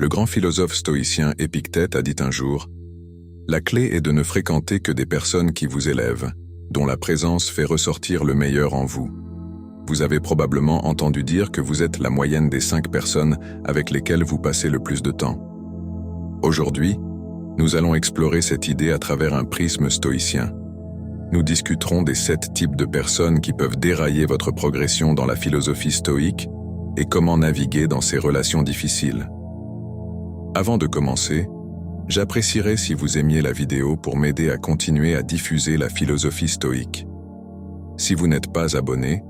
Le grand philosophe stoïcien Épictète a dit un jour « La clé est de ne fréquenter que des personnes qui vous élèvent, dont la présence fait ressortir le meilleur en vous. » Vous avez probablement entendu dire que vous êtes la moyenne des 5 personnes avec lesquelles vous passez le plus de temps. Aujourd'hui, nous allons explorer cette idée à travers un prisme stoïcien. Nous discuterons des 7 types de personnes qui peuvent dérailler votre progression dans la philosophie stoïque et comment naviguer dans ces relations difficiles. Avant de commencer, j'apprécierais si vous aimiez la vidéo pour m'aider à continuer à diffuser la philosophie stoïque. Si vous n'êtes pas abonné,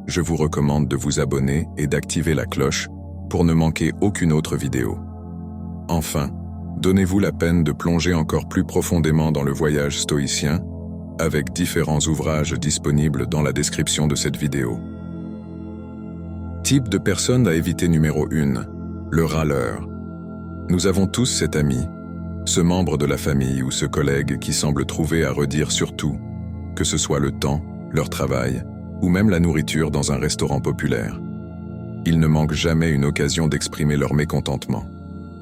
je vous recommande de vous abonner et d'activer la cloche pour ne manquer aucune autre vidéo. Enfin, donnez-vous la peine de plonger encore plus profondément dans le voyage stoïcien avec différents ouvrages disponibles dans la description de cette vidéo. Type de personne à éviter numéro 1, le râleur. Nous avons tous cet ami, ce membre de la famille ou ce collègue qui semble trouver à redire sur tout, que ce soit le temps, leur travail, ou même la nourriture dans un restaurant populaire. Ils ne manquent jamais une occasion d'exprimer leur mécontentement.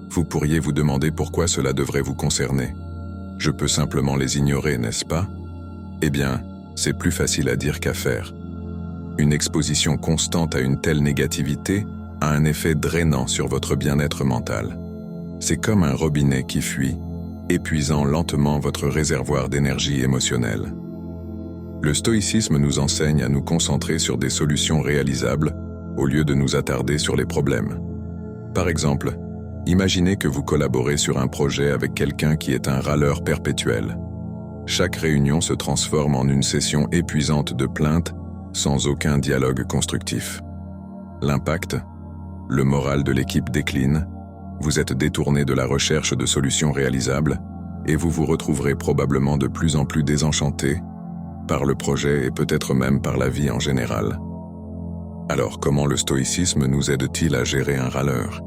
Vous pourriez vous demander pourquoi cela devrait vous concerner. Je peux simplement les ignorer, n'est-ce pas? Eh bien, c'est plus facile à dire qu'à faire. Une exposition constante à une telle négativité a un effet drainant sur votre bien-être mental. C'est comme un robinet qui fuit, épuisant lentement votre réservoir d'énergie émotionnelle. Le stoïcisme nous enseigne à nous concentrer sur des solutions réalisables au lieu de nous attarder sur les problèmes. Par exemple, imaginez que vous collaborez sur un projet avec quelqu'un qui est un râleur perpétuel. Chaque réunion se transforme en une session épuisante de plaintes sans aucun dialogue constructif. L'impact, le moral de l'équipe décline, vous êtes détourné de la recherche de solutions réalisables et vous vous retrouverez probablement de plus en plus désenchanté par le projet et peut-être même par la vie en général. Alors, comment le stoïcisme nous aide-t-il à gérer un râleur?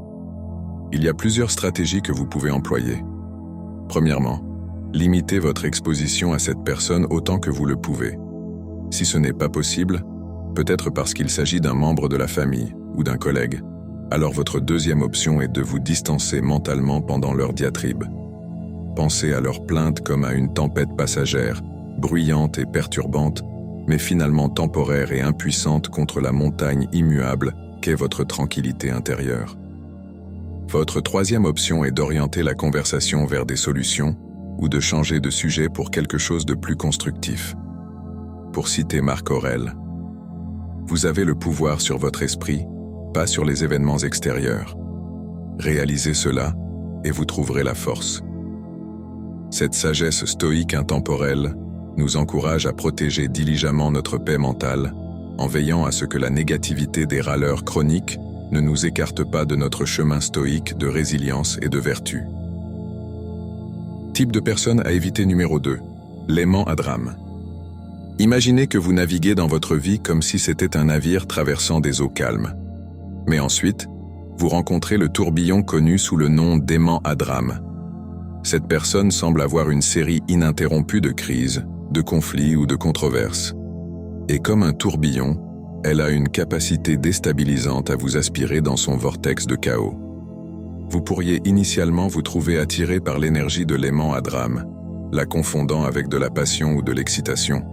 Il y a plusieurs stratégies que vous pouvez employer. Premièrement, limitez votre exposition à cette personne autant que vous le pouvez. Si ce n'est pas possible, peut-être parce qu'il s'agit d'un membre de la famille ou d'un collègue, alors votre deuxième option est de vous distancer mentalement pendant leur diatribe. Pensez à leurs plaintes comme à une tempête passagère, bruyante et perturbante, mais finalement temporaire et impuissante contre la montagne immuable qu'est votre tranquillité intérieure. Votre troisième option est d'orienter la conversation vers des solutions ou de changer de sujet pour quelque chose de plus constructif. Pour citer Marc Aurèle, « Vous avez le pouvoir sur votre esprit, pas sur les événements extérieurs. Réalisez cela et vous trouverez la force. » Cette sagesse stoïque intemporelle nous encourage à protéger diligemment notre paix mentale en veillant à ce que la négativité des râleurs chroniques ne nous écarte pas de notre chemin stoïque de résilience et de vertu. Type de personne à éviter numéro 2, l'aimant à drame. Imaginez que vous naviguez dans votre vie comme si c'était un navire traversant des eaux calmes. Mais ensuite, vous rencontrez le tourbillon connu sous le nom d'aimant à drame. Cette personne semble avoir une série ininterrompue de crises, de conflits ou de controverses. Et comme un tourbillon, elle a une capacité déstabilisante à vous aspirer dans son vortex de chaos. Vous pourriez initialement vous trouver attiré par l'énergie de l'aimant à drame, la confondant avec de la passion ou de l'excitation.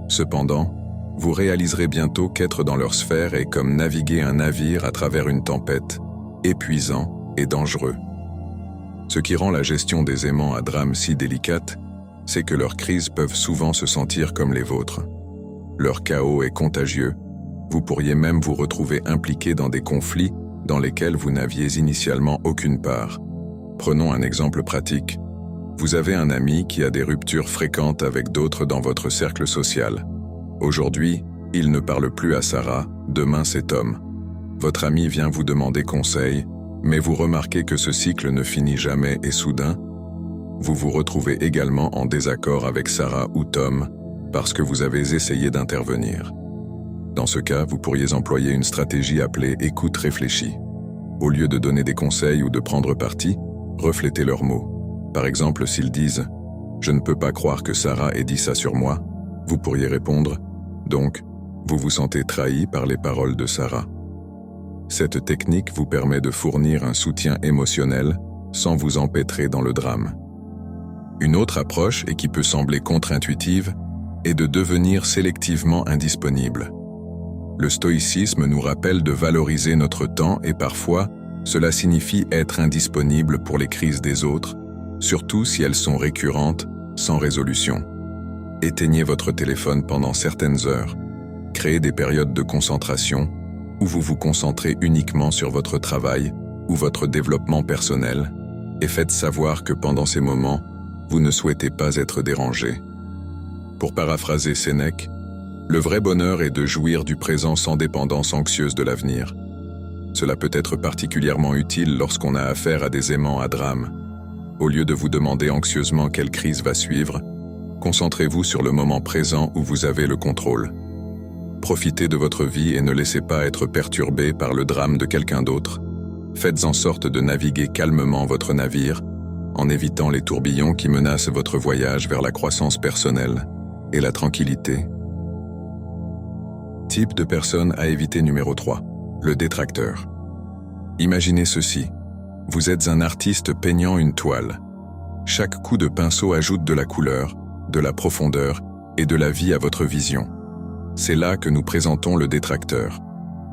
Cependant, vous réaliserez bientôt qu'être dans leur sphère est comme naviguer un navire à travers une tempête, épuisant et dangereux. Ce qui rend la gestion des aimants à drame si délicate, c'est que leurs crises peuvent souvent se sentir comme les vôtres. Leur chaos est contagieux, vous pourriez même vous retrouver impliqué dans des conflits dans lesquels vous n'aviez initialement aucune part. Prenons un exemple pratique. Vous avez un ami qui a des ruptures fréquentes avec d'autres dans votre cercle social. Aujourd'hui, il ne parle plus à Sarah, demain c'est Tom. Votre ami vient vous demander conseil, mais vous remarquez que ce cycle ne finit jamais et soudain, vous vous retrouvez également en désaccord avec Sarah ou Tom parce que vous avez essayé d'intervenir. Dans ce cas, vous pourriez employer une stratégie appelée « écoute réfléchie ». Au lieu de donner des conseils ou de prendre parti, reflétez leurs mots. Par exemple, s'ils disent « Je ne peux pas croire que Sarah ait dit ça sur moi », vous pourriez répondre « Donc, vous vous sentez trahi par les paroles de Sarah ». Cette technique vous permet de fournir un soutien émotionnel sans vous empêtrer dans le drame. Une autre approche, et qui peut sembler contre-intuitive, est de devenir sélectivement indisponible. Le stoïcisme nous rappelle de valoriser notre temps et parfois, cela signifie être indisponible pour les crises des autres, surtout si elles sont récurrentes, sans résolution. Éteignez votre téléphone pendant certaines heures. Créez des périodes de concentration où vous vous concentrez uniquement sur votre travail ou votre développement personnel et faites savoir que pendant ces moments, vous ne souhaitez pas être dérangé. Pour paraphraser Sénèque, le vrai bonheur est de jouir du présent sans dépendance anxieuse de l'avenir. Cela peut être particulièrement utile lorsqu'on a affaire à des aimants à drame. Au lieu de vous demander anxieusement quelle crise va suivre, concentrez-vous sur le moment présent où vous avez le contrôle. Profitez de votre vie et ne laissez pas être perturbé par le drame de quelqu'un d'autre. Faites en sorte de naviguer calmement votre navire, en évitant les tourbillons qui menacent votre voyage vers la croissance personnelle et la tranquillité. Type de personne à éviter numéro 3, le détracteur. Imaginez ceci. Vous êtes un artiste peignant une toile. Chaque coup de pinceau ajoute de la couleur, de la profondeur et de la vie à votre vision. C'est là que nous présentons le détracteur.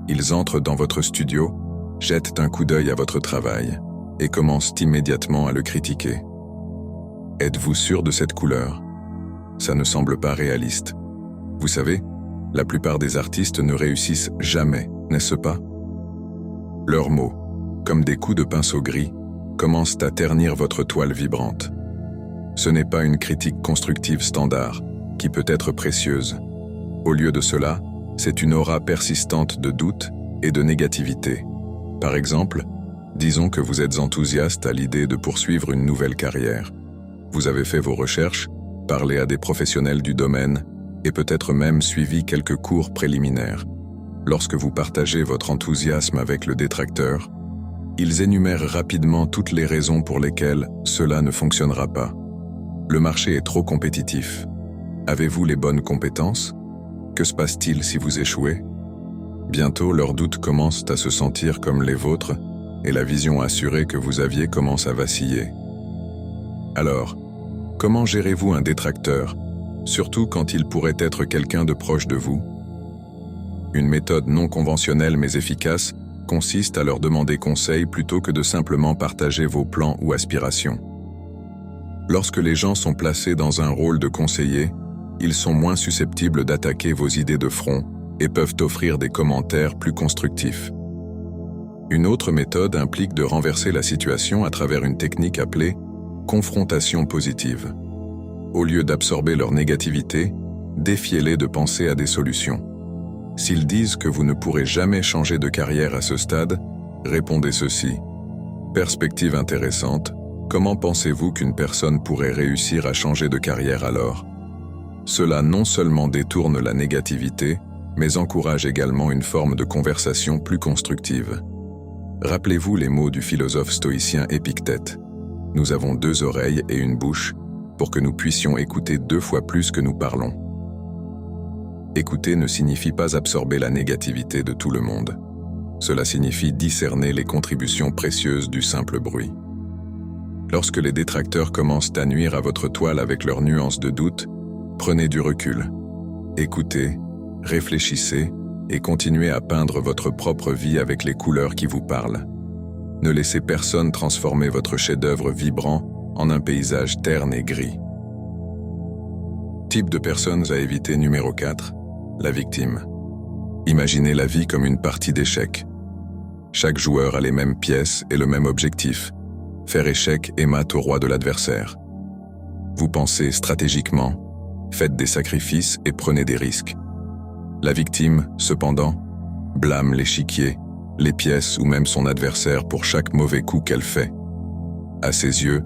Ils entrent dans votre studio, jettent un coup d'œil à votre travail et commencent immédiatement à le critiquer. Êtes-vous sûr de cette couleur? Ça ne semble pas réaliste. Vous savez, la plupart des artistes ne réussissent jamais, n'est-ce pas? Leurs mots, comme des coups de pinceau gris, commencent à ternir votre toile vibrante. Ce n'est pas une critique constructive standard, qui peut être précieuse. Au lieu de cela, c'est une aura persistante de doute et de négativité. Par exemple, disons que vous êtes enthousiaste à l'idée de poursuivre une nouvelle carrière. Vous avez fait vos recherches, parlé à des professionnels du domaine et peut-être même suivi quelques cours préliminaires. Lorsque vous partagez votre enthousiasme avec le détracteur, ils énumèrent rapidement toutes les raisons pour lesquelles cela ne fonctionnera pas. Le marché est trop compétitif. Avez-vous les bonnes compétences? Que se passe-t-il si vous échouez? Bientôt, leurs doutes commencent à se sentir comme les vôtres et la vision assurée que vous aviez commence à vaciller. Alors, comment gérez-vous un détracteur, surtout quand il pourrait être quelqu'un de proche de vous? Une méthode non conventionnelle mais efficace consiste à leur demander conseil plutôt que de simplement partager vos plans ou aspirations. Lorsque les gens sont placés dans un rôle de conseiller, ils sont moins susceptibles d'attaquer vos idées de front et peuvent offrir des commentaires plus constructifs. Une autre méthode implique de renverser la situation à travers une technique appelée confrontation positive. Au lieu d'absorber leur négativité, défiez-les de penser à des solutions. S'ils disent que vous ne pourrez jamais changer de carrière à ce stade, répondez ceci. Perspective intéressante, comment pensez-vous qu'une personne pourrait réussir à changer de carrière alors? Cela non seulement détourne la négativité, mais encourage également une forme de conversation plus constructive. Rappelez-vous les mots du philosophe stoïcien Épictète. Nous avons 2 oreilles et une bouche pour que nous puissions écouter 2 fois plus que nous parlons. Écouter ne signifie pas absorber la négativité de tout le monde. Cela signifie discerner les contributions précieuses du simple bruit. Lorsque les détracteurs commencent à nuire à votre toile avec leurs nuances de doute, prenez du recul. Écoutez, réfléchissez et continuez à peindre votre propre vie avec les couleurs qui vous parlent. Ne laissez personne transformer votre chef-d'œuvre vibrant en un paysage terne et gris. Type de personnes à éviter numéro 4, la victime. Imaginez la vie comme une partie d'échecs. Chaque joueur a les mêmes pièces et le même objectif, faire échec et mat au roi de l'adversaire. Vous pensez stratégiquement, faites des sacrifices et prenez des risques. La victime, cependant, blâme l'échiquier, les pièces ou même son adversaire pour chaque mauvais coup qu'elle fait. À ses yeux,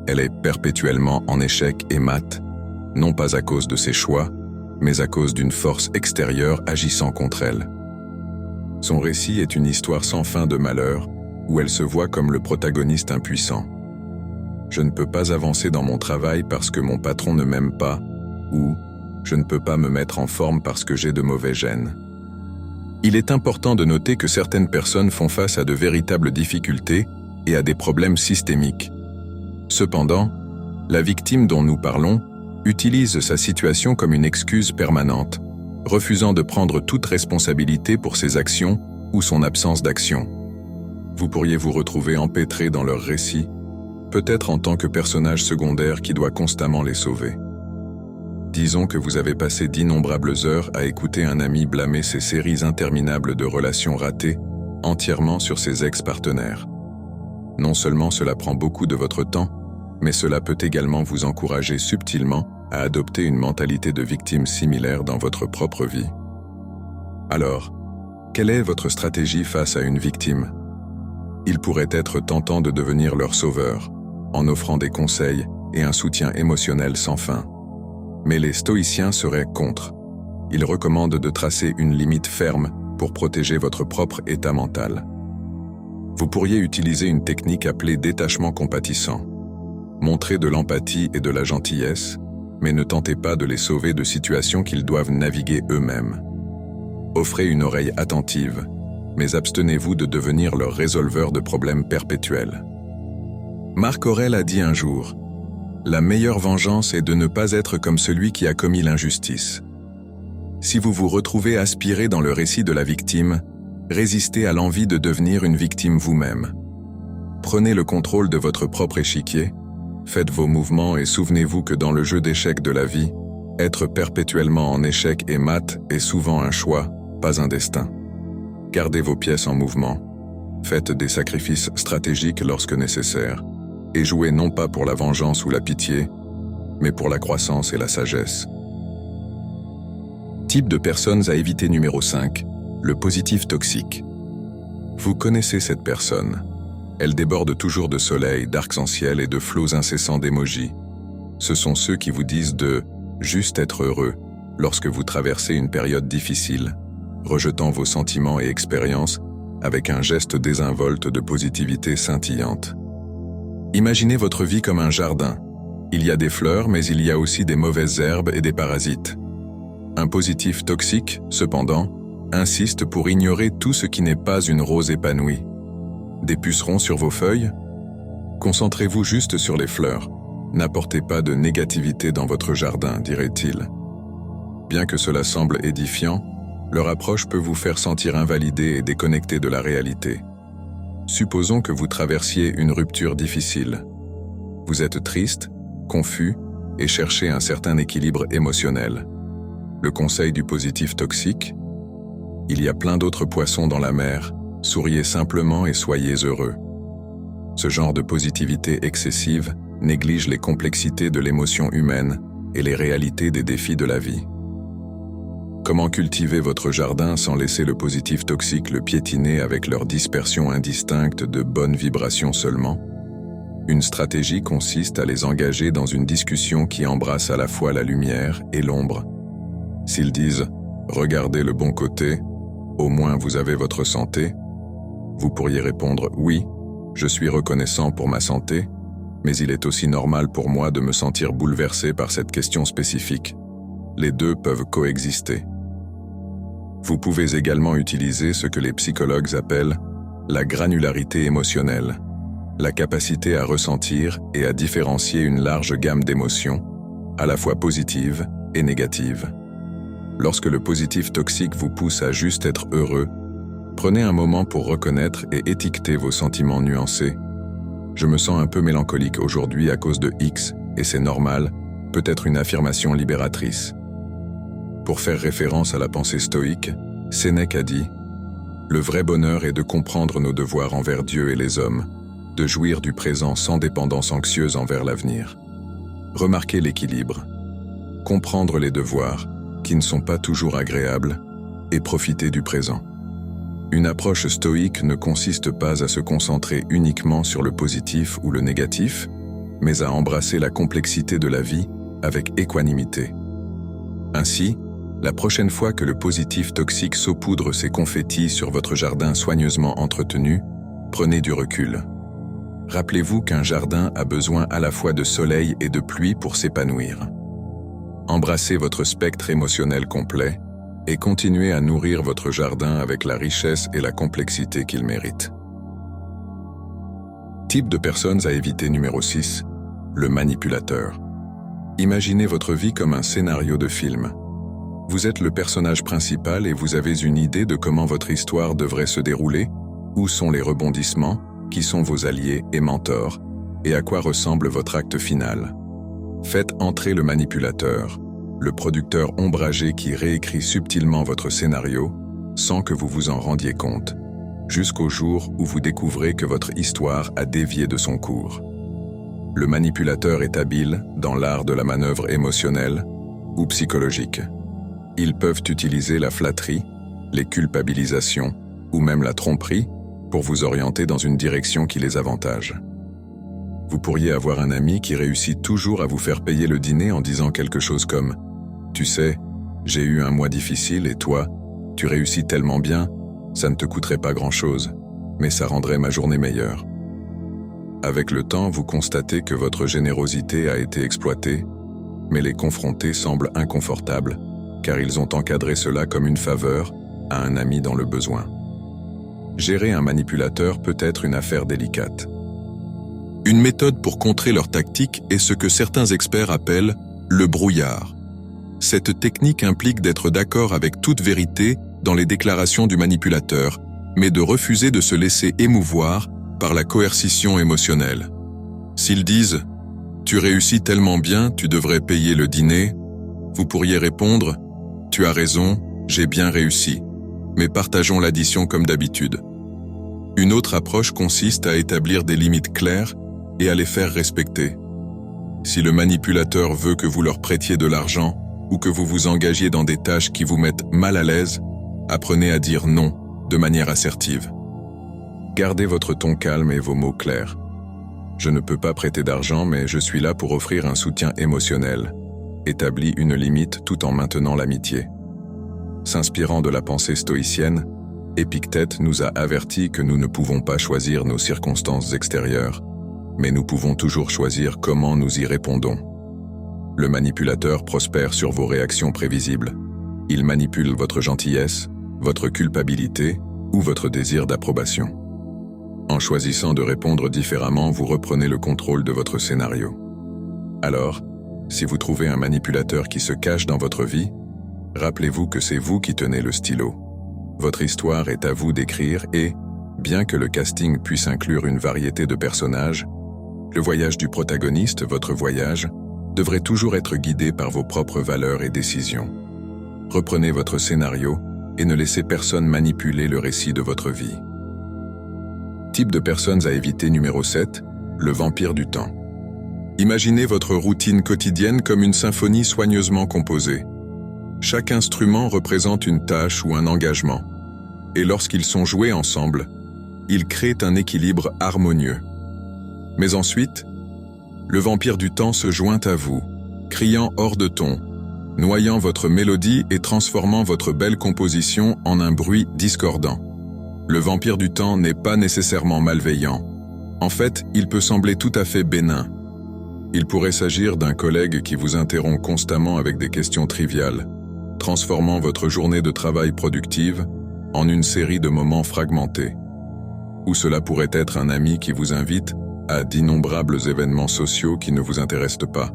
elle est perpétuellement en échec et mat, non pas à cause de ses choix, mais à cause d'une force extérieure agissant contre elle. Son récit est une histoire sans fin de malheur, où elle se voit comme le protagoniste impuissant. Je ne peux pas avancer dans mon travail parce que mon patron ne m'aime pas, ou je ne peux pas me mettre en forme parce que j'ai de mauvais gènes. Il est important de noter que certaines personnes font face à de véritables difficultés et à des problèmes systémiques. Cependant, la victime dont nous parlons utilise sa situation comme une excuse permanente, refusant de prendre toute responsabilité pour ses actions ou son absence d'action. Vous pourriez vous retrouver empêtré dans leur récit, peut-être en tant que personnage secondaire qui doit constamment les sauver. Disons que vous avez passé d'innombrables heures à écouter un ami blâmer ses séries interminables de relations ratées entièrement sur ses ex-partenaires. Non seulement cela prend beaucoup de votre temps, mais cela peut également vous encourager subtilement à adopter une mentalité de victime similaire dans votre propre vie. Alors, quelle est votre stratégie face à une victime? Il pourrait être tentant de devenir leur sauveur, en offrant des conseils et un soutien émotionnel sans fin. Mais les stoïciens seraient contre. Ils recommandent de tracer une limite ferme pour protéger votre propre état mental. Vous pourriez utiliser une technique appelée détachement compatissant. Montrez de l'empathie et de la gentillesse, mais ne tentez pas de les sauver de situations qu'ils doivent naviguer eux-mêmes. Offrez une oreille attentive, mais abstenez-vous de devenir leur résolveur de problèmes perpétuels. Marc Aurèle a dit un jour: « La meilleure vengeance est de ne pas être comme celui qui a commis l'injustice. » Si vous vous retrouvez aspiré dans le récit de la victime, résistez à l'envie de devenir une victime vous-même. Prenez le contrôle de votre propre échiquier, faites vos mouvements et souvenez-vous que dans le jeu d'échecs de la vie, être perpétuellement en échec et mat est souvent un choix, pas un destin. Gardez vos pièces en mouvement, faites des sacrifices stratégiques lorsque nécessaire, et jouez non pas pour la vengeance ou la pitié, mais pour la croissance et la sagesse. Type de personnes à éviter numéro 5, le positif toxique. Vous connaissez cette personne. Elle déborde toujours de soleil, d'arc-en-ciel et de flots incessants d'émojis. Ce sont ceux qui vous disent de « juste être heureux » lorsque vous traversez une période difficile, rejetant vos sentiments et expériences avec un geste désinvolte de positivité scintillante. Imaginez votre vie comme un jardin. Il y a des fleurs, mais il y a aussi des mauvaises herbes et des parasites. Un positif toxique, cependant, insiste pour ignorer tout ce qui n'est pas une rose épanouie. Des pucerons sur vos feuilles? Concentrez-vous juste sur les fleurs. N'apportez pas de négativité dans votre jardin, dirait-il. Bien que cela semble édifiant, leur approche peut vous faire sentir invalidé et déconnecté de la réalité. Supposons que vous traversiez une rupture difficile. Vous êtes triste, confus et cherchez un certain équilibre émotionnel. Le conseil du positif toxique? Il y a plein d'autres poissons dans la mer, souriez simplement et soyez heureux. Ce genre de positivité excessive néglige les complexités de l'émotion humaine et les réalités des défis de la vie. Comment cultiver votre jardin sans laisser le positif toxique le piétiner avec leur dispersion indistincte de bonnes vibrations seulement? Une stratégie consiste à les engager dans une discussion qui embrasse à la fois la lumière et l'ombre. S'ils disent « Regardez le bon côté, au moins vous avez votre santé », vous pourriez répondre « Oui, je suis reconnaissant pour ma santé, mais il est aussi normal pour moi de me sentir bouleversé par cette question spécifique. Les deux peuvent coexister. » Vous pouvez également utiliser ce que les psychologues appellent la granularité émotionnelle, la capacité à ressentir et à différencier une large gamme d'émotions, à la fois positives et négatives. Lorsque le positif toxique vous pousse à juste être heureux, prenez un moment pour reconnaître et étiqueter vos sentiments nuancés. Je me sens un peu mélancolique aujourd'hui à cause de X, et c'est normal, peut-être une affirmation libératrice. Pour faire référence à la pensée stoïque, Sénèque a dit « Le vrai bonheur est de comprendre nos devoirs envers Dieu et les hommes, de jouir du présent sans dépendance anxieuse envers l'avenir. Remarquez l'équilibre. Comprendre les devoirs, qui ne sont pas toujours agréables, et profiter du présent. » Une approche stoïque ne consiste pas à se concentrer uniquement sur le positif ou le négatif, mais à embrasser la complexité de la vie avec équanimité. Ainsi, la prochaine fois que le positif toxique saupoudre ses confettis sur votre jardin soigneusement entretenu, prenez du recul. Rappelez-vous qu'un jardin a besoin à la fois de soleil et de pluie pour s'épanouir. Embrassez votre spectre émotionnel complet, et continuez à nourrir votre jardin avec la richesse et la complexité qu'il mérite. Type de personnes à éviter numéro 6, le manipulateur. Imaginez votre vie comme un scénario de film. Vous êtes le personnage principal et vous avez une idée de comment votre histoire devrait se dérouler, où sont les rebondissements, qui sont vos alliés et mentors, et à quoi ressemble votre acte final. Faites entrer le manipulateur, le producteur ombragé qui réécrit subtilement votre scénario, sans que vous vous en rendiez compte, jusqu'au jour où vous découvrez que votre histoire a dévié de son cours. Le manipulateur est habile dans l'art de la manœuvre émotionnelle ou psychologique. Ils peuvent utiliser la flatterie, les culpabilisations ou même la tromperie pour vous orienter dans une direction qui les avantage. Vous pourriez avoir un ami qui réussit toujours à vous faire payer le dîner en disant quelque chose comme « Tu sais, j'ai eu un mois difficile et toi, tu réussis tellement bien, ça ne te coûterait pas grand-chose, mais ça rendrait ma journée meilleure. » Avec le temps, vous constatez que votre générosité a été exploitée, mais les confrontés semblent inconfortables, car ils ont encadré cela comme une faveur à un ami dans le besoin. Gérer un manipulateur peut être une affaire délicate. Une méthode pour contrer leur tactique est ce que certains experts appellent le brouillard. Cette technique implique d'être d'accord avec toute vérité dans les déclarations du manipulateur, mais de refuser de se laisser émouvoir par la coercition émotionnelle. S'ils disent « Tu réussis tellement bien, tu devrais payer le dîner », vous pourriez répondre « Tu as raison, j'ai bien réussi, mais partageons l'addition comme d'habitude ». Une autre approche consiste à établir des limites claires et à les faire respecter. Si le manipulateur veut que vous leur prêtiez de l'argent ou que vous vous engagiez dans des tâches qui vous mettent mal à l'aise, apprenez à dire non de manière assertive. Gardez votre ton calme et vos mots clairs. Je ne peux pas prêter d'argent, mais je suis là pour offrir un soutien émotionnel. Établis une limite tout en maintenant l'amitié. S'inspirant de la pensée stoïcienne, Épictète nous a averti que nous ne pouvons pas choisir nos circonstances extérieures, mais nous pouvons toujours choisir comment nous y répondons. Le manipulateur prospère sur vos réactions prévisibles. Il manipule votre gentillesse, votre culpabilité ou votre désir d'approbation. En choisissant de répondre différemment, vous reprenez le contrôle de votre scénario. Alors, si vous trouvez un manipulateur qui se cache dans votre vie, rappelez-vous que c'est vous qui tenez le stylo. Votre histoire est à vous d'écrire et, bien que le casting puisse inclure une variété de personnages, le voyage du protagoniste, votre voyage, devrait toujours être guidé par vos propres valeurs et décisions. Reprenez votre scénario et ne laissez personne manipuler le récit de votre vie. Type de personnes à éviter numéro 7, le vampire du temps. Imaginez votre routine quotidienne comme une symphonie soigneusement composée. Chaque instrument représente une tâche ou un engagement, et lorsqu'ils sont joués ensemble, ils créent un équilibre harmonieux. Mais ensuite, le vampire du temps se joint à vous, criant hors de ton, noyant votre mélodie et transformant votre belle composition en un bruit discordant. Le vampire du temps n'est pas nécessairement malveillant. En fait, il peut sembler tout à fait bénin. Il pourrait s'agir d'un collègue qui vous interrompt constamment avec des questions triviales, transformant votre journée de travail productive en une série de moments fragmentés. Ou cela pourrait être un ami qui vous invite à d'innombrables événements sociaux qui ne vous intéressent pas,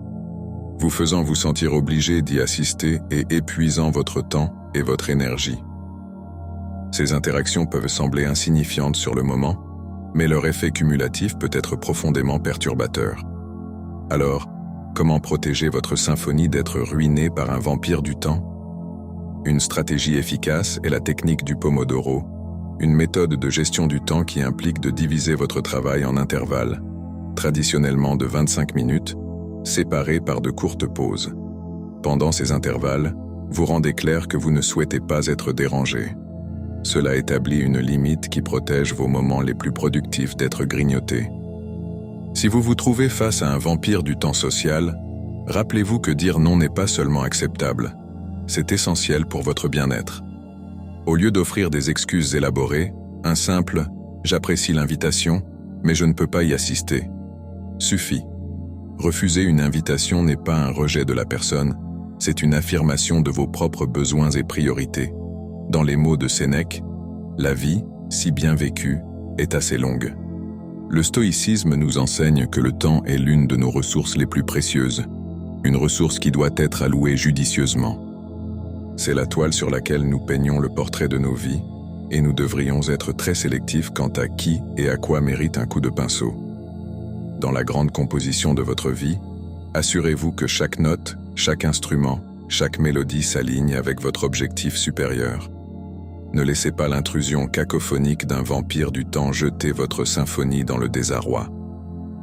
vous faisant vous sentir obligé d'y assister et épuisant votre temps et votre énergie. Ces interactions peuvent sembler insignifiantes sur le moment, mais leur effet cumulatif peut être profondément perturbateur. Alors, comment protéger votre symphonie d'être ruinée par un vampire du temps? Une stratégie efficace est la technique du Pomodoro, une méthode de gestion du temps qui implique de diviser votre travail en intervalles, traditionnellement de 25 minutes, séparés par de courtes pauses. Pendant ces intervalles, vous rendez clair que vous ne souhaitez pas être dérangé. Cela établit une limite qui protège vos moments les plus productifs d'être grignotés. Si vous vous trouvez face à un vampire du temps social, rappelez-vous que dire non n'est pas seulement acceptable, c'est essentiel pour votre bien-être. Au lieu d'offrir des excuses élaborées, un simple « j'apprécie l'invitation, mais je ne peux pas y assister » suffit. Refuser une invitation n'est pas un rejet de la personne, c'est une affirmation de vos propres besoins et priorités. Dans les mots de Sénèque, la vie, si bien vécue, est assez longue. Le stoïcisme nous enseigne que le temps est l'une de nos ressources les plus précieuses, une ressource qui doit être allouée judicieusement. C'est la toile sur laquelle nous peignons le portrait de nos vies, et nous devrions être très sélectifs quant à qui et à quoi mérite un coup de pinceau. Dans la grande composition de votre vie, assurez-vous que chaque note, chaque instrument, chaque mélodie s'aligne avec votre objectif supérieur. Ne laissez pas l'intrusion cacophonique d'un vampire du temps jeter votre symphonie dans le désarroi.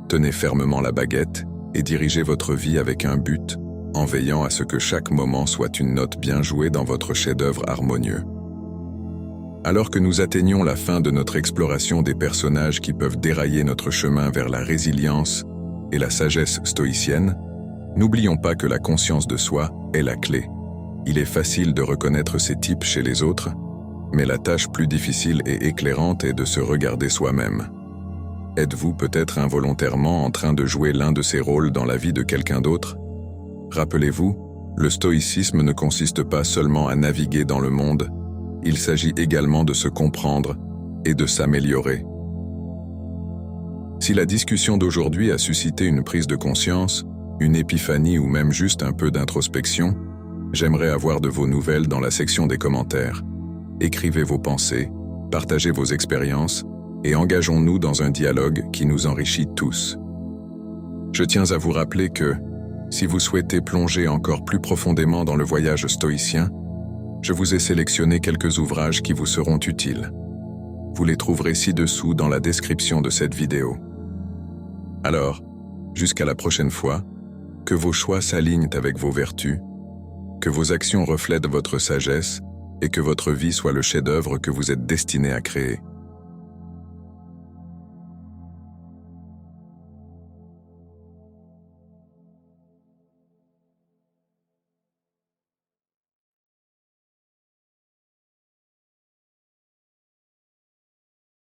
Tenez fermement la baguette et dirigez votre vie avec un but, en veillant à ce que chaque moment soit une note bien jouée dans votre chef-d'œuvre harmonieux. Alors que nous atteignons la fin de notre exploration des personnages qui peuvent dérailler notre chemin vers la résilience et la sagesse stoïcienne, n'oublions pas que la conscience de soi est la clé. Il est facile de reconnaître ces types chez les autres, mais la tâche plus difficile et éclairante est de se regarder soi-même. Êtes-vous peut-être involontairement en train de jouer l'un de ces rôles dans la vie de quelqu'un d'autre? Rappelez-vous, le stoïcisme ne consiste pas seulement à naviguer dans le monde, il s'agit également de se comprendre et de s'améliorer. Si la discussion d'aujourd'hui a suscité une prise de conscience, une épiphanie ou même juste un peu d'introspection, j'aimerais avoir de vos nouvelles dans la section des commentaires. Écrivez vos pensées, partagez vos expériences et engageons-nous dans un dialogue qui nous enrichit tous. Je tiens à vous rappeler que, si vous souhaitez plonger encore plus profondément dans le voyage stoïcien, je vous ai sélectionné quelques ouvrages qui vous seront utiles. Vous les trouverez ci-dessous dans la description de cette vidéo. Alors, jusqu'à la prochaine fois, que vos choix s'alignent avec vos vertus, que vos actions reflètent votre sagesse et que votre vie soit le chef-d'œuvre que vous êtes destiné à créer.